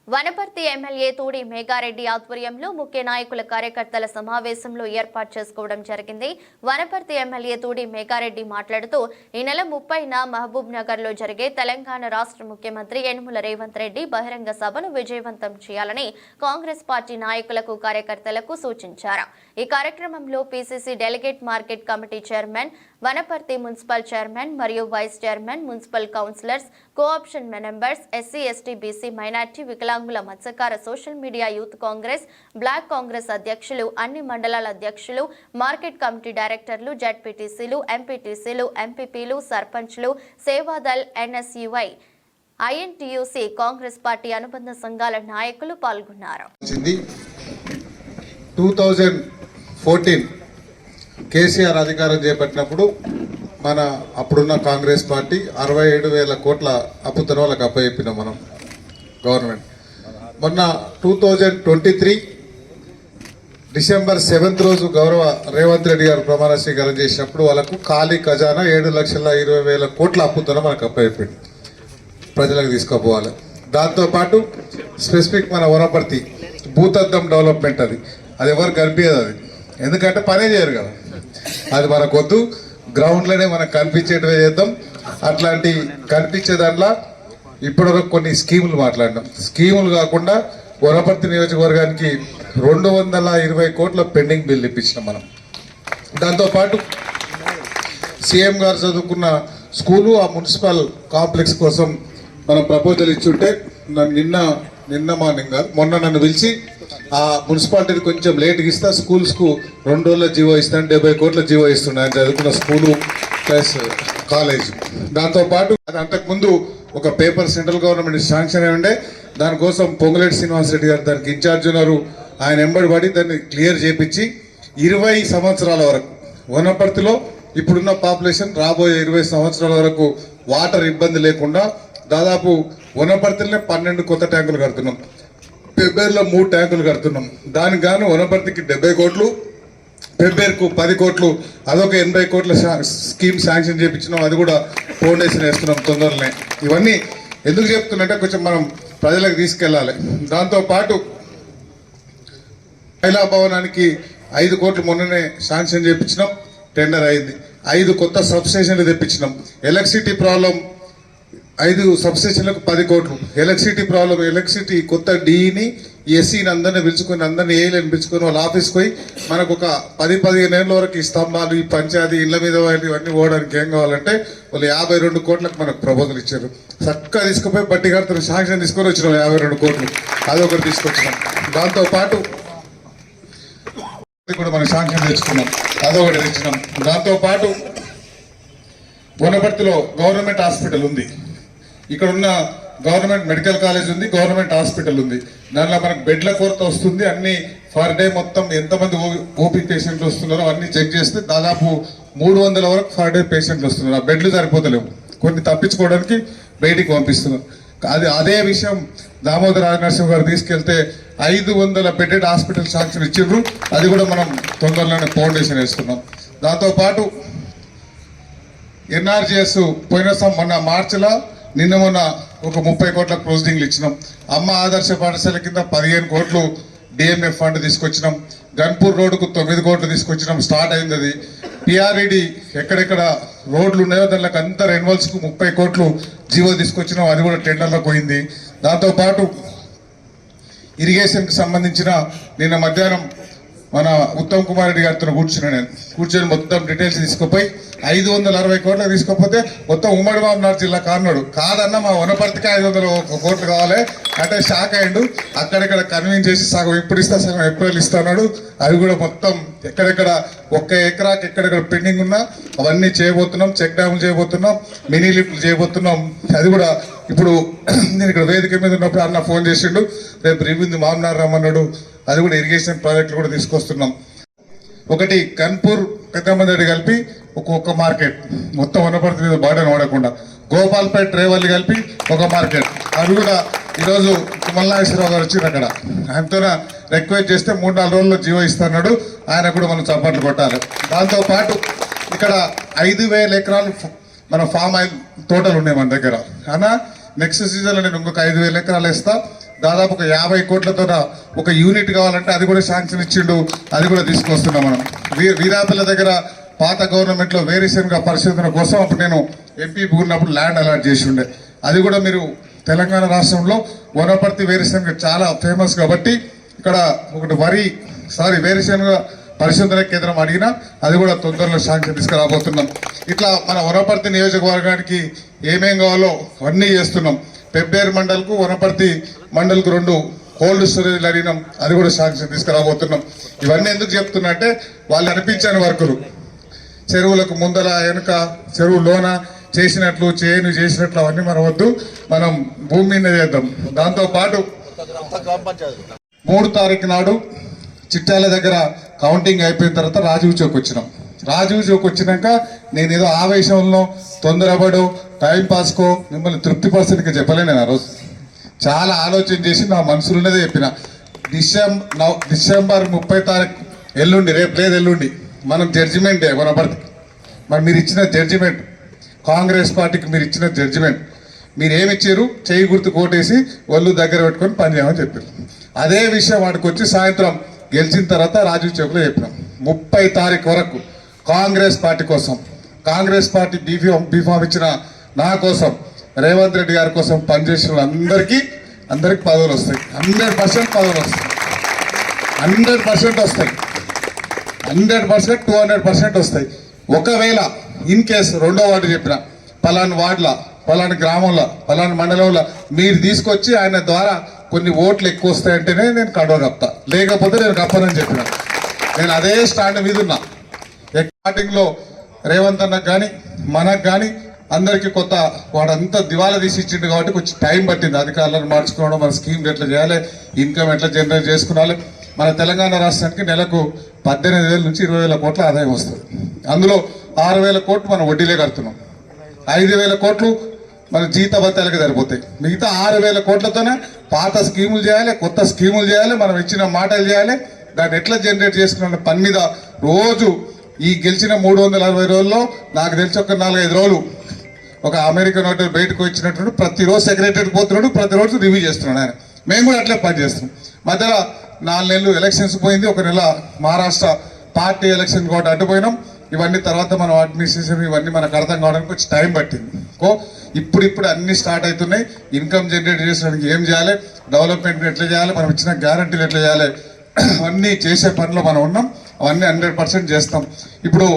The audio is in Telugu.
వనపర్తి ఎమ్మెల్యే తూడి మేఘారెడ్డి ఆధ్వర్యంలో ముఖ్య నాయకుల కార్యకర్తల సమావేశంలో ఏర్పాటు చేసుకోవడం జరిగింది. వనపర్తి ఎమ్మెల్యే తూడి మేఘారెడ్డి మాట్లాడుతూ ఈ నెల 30న మహబూబ్ నగర్ లో జరిగే తెలంగాణ రాష్ట్ర ముఖ్యమంత్రి యనుమల రేవంత్ రెడ్డి బహిరంగ సభను విజయవంతం చేయాలని కాంగ్రెస్ పార్టీ నాయకులకు కార్యకర్తలకు సూచించారు. ఈ కార్యక్రమంలో PCC delegate market committee chairman, Wanaparthy municipal chairman మరియు vice chairman, municipal councillors, co-option members, SC, ST, BC, minority, వికలాంగుల మత్స్యకార, social media youth Congress, block Congress అధ్యక్షులు, అన్ని మండలాల అధ్యక్షులు, మార్కెట్ కమిటీ డైరెక్టర్లు, జడ్పీటీసీలు, ఎంపీటీసీలు, ఎంపీపీలు, సర్పంచ్లు, Seva Dal, NSUI, INTUC, Congress party అనుబంధ సంఘాల నాయకులు పాల్గొన్నారు. 2014 కేసీఆర్ అధికారం చేపట్టినప్పుడు మన అప్పుడున్న కాంగ్రెస్ పార్టీ 67,000 కోట్ల అప్పుతో వాళ్ళకి అప్పచెప్పినాం మనం గవర్నమెంట్. మొన్న 2023 డిసెంబర్ 7th రోజు గౌరవ రేవంత్ రెడ్డి గారు ప్రమాణ స్వీకారం చేసినప్పుడు వాళ్ళకు ఖాళీ ఖజానా 7,20,000 కోట్ల అప్పుతో మనకు అప్పచెప్పింది, ప్రజలకు తీసుకోపోవాలి. దాంతోపాటు స్పెసిఫిక్ మన వనపర్తి భూతద్దం డెవలప్మెంట్ అది ఎవరు కనిపించదు, అది ఎందుకంటే పనే చేయరు కదా, అది మనకొద్దు, గ్రౌండ్లోనే మనకు కనిపించేటివే చేద్దాం. అట్లాంటి కనిపించే దాంట్లో ఇప్పటివరకు కొన్ని స్కీములు మాట్లాడినాం. స్కీములు కాకుండా వనపర్తి నియోజకవర్గానికి 220 కోట్ల పెండింగ్ బిల్ ఇప్పించినాం మనం. దాంతోపాటు సీఎం గారు చదువుకున్న స్కూలు, ఆ మున్సిపల్ కాంప్లెక్స్ కోసం మనం ప్రపోజల్ ఇచ్చుంటే నిన్న మార్నింగ్ కాదు మొన్న నన్ను పిలిచి ఆ మున్సిపాలిటీని కొంచెం లేట్గా ఇస్తా, స్కూల్స్కు 2 రోజుల జీవో ఇస్తాను, 70 కోట్ల జీవో ఇస్తున్నాను ఆయన చదువుకున్న స్కూలు ప్లస్ కాలేజ్. దాంతోపాటు అది అంతకుముందు ఒక పేపర్ సెంట్రల్ గవర్నమెంట్ శాంక్షన్ అయి ఉండే, దానికోసం పొంగులేటి శ్రీనివాసరెడ్డి గారు దానికి ఇన్ఛార్జ్ ఉన్నారు. ఆయన ఎంబడి పడి దాన్ని క్లియర్ చేపించి 20 సంవత్సరాల వరకు వనపర్తిలో ఇప్పుడున్న పాపులేషన్ రాబోయే 20 సంవత్సరాల వరకు వాటర్ ఇబ్బంది లేకుండా దాదాపు వనపర్తిలోనే 12 కొత్త ట్యాంకులు కడుతున్నాం, పెబ్బేరులో 3 ట్యాంకులు కడుతున్నాం. దానికి గాను వనపర్తికి 70 కోట్లు, పెబ్బేరుకు 10 కోట్లు, అదొక 80 కోట్ల స్కీమ్ శాంక్షన్ చేయించినాం, అది కూడా ఫౌండేషన్ వేస్తున్నాం తొందరనే. ఇవన్నీ ఎందుకు చెప్తున్నట్టే కొంచెం మనం ప్రజలకు తీసుకెళ్ళాలి. దాంతోపాటు మహిళా భవనానికి 5 కోట్లు మొన్ననే శాంక్షన్ చేయించినాం, టెండర్ అయింది. 5 కొత్త సబ్స్టేషన్లు తెప్పించినాం. ఎలక్ట్రిసిటీ ప్రాబ్లం 5 సబ్స్టేషన్లకు 10 కోట్లు. ఎలక్ట్రిసిటీ ప్రాబ్లం, ఎలక్ట్రిసిటీ కొత్త డీని, ఎస్సీని అందరినీ పిలుచుకొని, అందరినీ ఏఐలను పిలుచుకొని వాళ్ళ ఆఫీస్కి పోయి మనకు ఒక 10-15 ఏళ్ళ వరకు ఈ స్తంభాలు, ఈ పంచాయతీ ఇళ్ల మీద ఇవన్నీ పోవడానికి ఏం కావాలంటే వాళ్ళు 52 కోట్లకు మనకు ప్రపోజల్ ఇచ్చారు. చక్కగా తీసుకుపోయి బట్టి కడుతున్న శాంక్షన్ తీసుకొని వచ్చినాం 52 కోట్లు, అదొకటి తీసుకొచ్చినాం. దాంతోపాటు కూడా మనం శాంక్షన్ తెచ్చుకున్నాం, అదొకటి తెచ్చినాం. దాంతోపాటు వనపర్తిలో గవర్నమెంట్ హాస్పిటల్ ఉంది, ఇక్కడ ఉన్న గవర్నమెంట్ మెడికల్ కాలేజ్ ఉంది, గవర్నమెంట్ హాస్పిటల్ ఉంది. దానిలో మనకు బెడ్ల కొరత వస్తుంది. అన్ని ఫర్ డే మొత్తం ఎంతమంది ఓపీ పేషెంట్లు వస్తున్నారో అన్ని చెక్ చేస్తే దాదాపు 300 వరకు ఫర్ డే పేషెంట్లు వస్తున్నారు. ఆ బెడ్లు సరిపోతలేవు, కొన్ని తప్పించుకోవడానికి బయటికి పంపిస్తున్నారు. అదే విషయం దామోదర నరసింహ గారు తీసుకెళ్తే 500 బెడెడ్ హాస్పిటల్ శాంక్షన్ ఇచ్చిండ్రు, అది కూడా మనం తొందరలోనే ఫౌండేషన్ వేస్తున్నాం. దాంతోపాటు ఎన్ఆర్జీఎస్ మొన్న మార్చిలో మొన్న ఒక 30 కోట్ల క్లోజింగ్లు ఇచ్చినాం. అమ్మ ఆదర్శ పాఠశాల కింద 15 కోట్లు డిఎంఎఫ్ ఫండ్ తీసుకొచ్చినాం. గన్పూర్ రోడ్డుకు 9 కోట్లు తీసుకొచ్చినాం, స్టార్ట్ అయింది అది. పిఆర్ఈడి ఎక్కడెక్కడ రోడ్లు ఉన్నాయో దానికి అంతా రెన్యువల్స్కు 30 కోట్లు జీవో తీసుకొచ్చినాం, అది కూడా టెండర్లో పోయింది. దాంతోపాటు ఇరిగేషన్కి సంబంధించిన నిన్న మధ్యాహ్నం మన ఉత్తమ్ కుమార్ రెడ్డి గారితో కూర్చొని మొత్తం డీటెయిల్స్ తీసుకుపోయి 560 కోట్లు తీసుకపోతే మొత్తం ఉమ్మడి మామనాడు జిల్లా కాన్నాడు. కాదన్న మా వనపర్తికి 500 కోట్లు కావాలి అంటే షాక్ అయ్యిండు. అక్కడెక్కడ కన్విన్స్ చేసి సగం ఇప్పుడు ఇస్తా, సగం ఏప్రిల్ ఇస్తున్నాడు. అవి కూడా మొత్తం ఎక్కడెక్కడ 1 ఎకరాకి ఎక్కడెక్కడ పెండింగ్ ఉన్నా అవన్నీ చేయబోతున్నాం. చెక్ డ్యాములు చేయబోతున్నాం, మినీ లిఫ్ట్లు చేయబోతున్నాం. అది కూడా ఇప్పుడు నేను ఇక్కడ వేదిక మీద ఉన్నప్పుడు అన్న ఫోన్ చేసిండు, రేపు రివ్యూంది మామనాడు రమ్మన్నాడు. అది కూడా ఇరిగేషన్ ప్రాజెక్టులు కూడా తీసుకొస్తున్నాం. ఒకటి కన్పూర్ పెద్దమంది కలిపి ఒక్కొక్క మార్కెట్, మొత్తం వనపర్తి మీద బాడని వాడకుండా గోపాల్పేట రేవల్లి కలిపి ఒక మార్కెట్, అది కూడా ఈరోజు మల్లాశ్వరరావు గారు వచ్చింది. అక్కడ ఆయనతో రిక్వెస్ట్ చేస్తే 3-4 రోజుల్లో జీవో ఇస్తున్నాడు, ఆయన కూడా మనం చప్పట్లు కొట్టాలి. దాంతోపాటు ఇక్కడ 5,000 ఎకరాలు మన ఫామ్ ఆయిల్ తోటలు ఉన్నాయి మన దగ్గర. అన్నా నెక్స్ట్ సీజన్లో నేను ఇంకొక 5,000 ఎకరాలు వేస్తా. దాదాపు ఒక 50 కోట్లతో ఒక యూనిట్ కావాలంటే అది కూడా శాంక్షన్ ఇచ్చిండు, అది కూడా తీసుకొస్తున్నాం మనం. వీరాపల్లి దగ్గర పాత గవర్నమెంట్ లో వేరుశనగ పరిశోధన కోసం అప్పుడు నేను ఎంపీ ఉన్నప్పుడు ల్యాండ్ అలాట్ చేసి ఉండే, అది కూడా మీరు తెలంగాణ రాష్ట్రంలో వనపర్తి వేరుశనగ చాలా ఫేమస్ కాబట్టి ఇక్కడ ఒకటి వేరుశనగ పరిశోధన కేంద్రం అడిగినా అది కూడా తొందరలో శాంక్షన్ తీసుకురాబోతున్నాం. ఇట్లా మన వనపర్తి నియోజకవర్గానికి ఏమేం కావాలో అన్నీ చేస్తున్నాం. పెబ్బేరు మండల్కు వనపర్తి మండల్కు 2 కోల్డ్ స్టోరేజ్ అడిగినాం, అది కూడా శాంక్షన్ తీసుకురాబోతున్నాం. ఇవన్నీ ఎందుకు చెప్తున్నా అంటే వాళ్ళు అనిపించని వర్కులు, చెరువులకు ముందల వెనుక చెరువు లోన చేసినట్లు చేసినట్లు అవన్నీ మనం వద్దు, మనం భూమి మీద చేద్దాం. దాంతో పాటు 3 తారీఖు నాడు చిట్టాల దగ్గర కౌంటింగ్ అయిపోయిన తర్వాత రాజీవ్ చౌక్ వచ్చినాం. రాజీవ్ చౌక్ వచ్చినాక నేను ఏదో ఆవేశంలో తొందరపడో టైం పాస్కో మిమ్మల్ని తృప్తిపరచడానికి చెప్పలే. నేను ఆ రోజు చాలా ఆలోచన చేసి నా మనసులోనే చెప్పిన, డిసెంబర్ 30 తారీఖు ఎల్లుండి, రేపు లేదు ఎల్లుండి మనం జడ్జిమెంట్ వనపర్తి. మరి మీరు ఇచ్చిన జడ్జిమెంట్, కాంగ్రెస్ పార్టీకి మీరు ఇచ్చిన జడ్జిమెంట్, మీరు ఏమిచ్చారు? చేయి గుర్తు కోటేసి ఒళ్ళు దగ్గర పెట్టుకొని పనిచేయమని చెప్పారు. అదే విషయం వాడికి వచ్చి సాయంత్రం గెలిచిన తర్వాత రాజీవ్ చౌక్లో చెప్పినాం. 30 తారీఖు వరకు కాంగ్రెస్ పార్టీ కోసం, కాంగ్రెస్ పార్టీ బీఫామ్ ఇచ్చిన నా కోసం, రేవంత్ రెడ్డి గారి కోసం పనిచేసిన అందరికీ పదవులు వస్తాయి. 100% పదవులు వస్తాయి. 100% వస్తాయి. 100%, 200% వస్తాయి. ఒకవేళ ఇన్ కేసు 2వ వార్డు చెప్పిన పలానా వార్డుల, పలానా గ్రామంలో, పలానా మండలంలో మీరు తీసుకొచ్చి ఆయన ద్వారా కొన్ని ఓట్లు ఎక్కువ వస్తాయంటేనే నేను కండవ కప్తా, లేకపోతే నేను కప్పనని చెప్పిన. నేను అదే స్టాండ్ మీద ఉన్నా. స్టార్టింగ్ లో రేవంత్ అన్నకు కానీ మనకు కానీ అందరికి కొత్త, వాడంతా దివాలా తీసి ఇచ్చిండు కాబట్టి కొంచెం టైం పట్టింది అధికారులను మార్చుకోవడం, మన స్కీమ్ ఎట్లా చేయాలి, ఇన్కమ్ ఎట్లా జనరేట్ చేసుకున్నాలి. మన తెలంగాణ రాష్ట్రానికి నెలకు 18,000 నుంచి 20,000 కోట్ల ఆదాయం వస్తుంది. అందులో 6,000 కోట్లు మనం వడ్డీలే కడుతున్నాం. 5,000 కోట్లు మన జీతభత్యాలకు సరిపోతాయి. మిగతా 6,000 కోట్లతోనే పాత స్కీములు చేయాలి, కొత్త స్కీములు చేయాలి, మనం ఇచ్చిన మాటలు చేయాలి. దాన్ని ఎట్లా జనరేట్ చేసుకున్న పని మీద రోజు ఈ గెలిచిన 360 రోజుల్లో నాకు తెలిసి ఒక 4-5 రోజులు ఒక అమెరికన్ హోటల్ బయటకు వచ్చినట్టు ప్రతిరోజు సెక్రటరీకి పోతున్నాడు, ప్రతిరోజు రివ్యూ చేస్తున్నాడు ఆయన. మేము కూడా అట్లే పని చేస్తున్నాం. మధ్యలో 4 నెలలు ఎలక్షన్స్ పోయింది, 1 నెల మహారాష్ట్ర పార్టీ ఎలక్షన్ కూడా అడ్డుపోయినాం. ఇవన్నీ తర్వాత మనం అడ్మినిస్ట్రేషన్ ఇవన్నీ మనకు అర్థం కావడానికి కొంచెం టైం పట్టింది. ఇప్పుడు అన్ని స్టార్ట్ అవుతున్నాయి. ఇన్కమ్ జనరేట్ చేసడానికి ఏం చేయాలి, డెవలప్మెంట్ ఎట్లా చేయాలి, మనం ఇచ్చిన గ్యారంటీలు ఎట్లా చేయాలి, అవన్నీ చేసే పనిలో మనం ఉన్నాం. అవన్నీ 100% చేస్తాం. ఇప్పుడు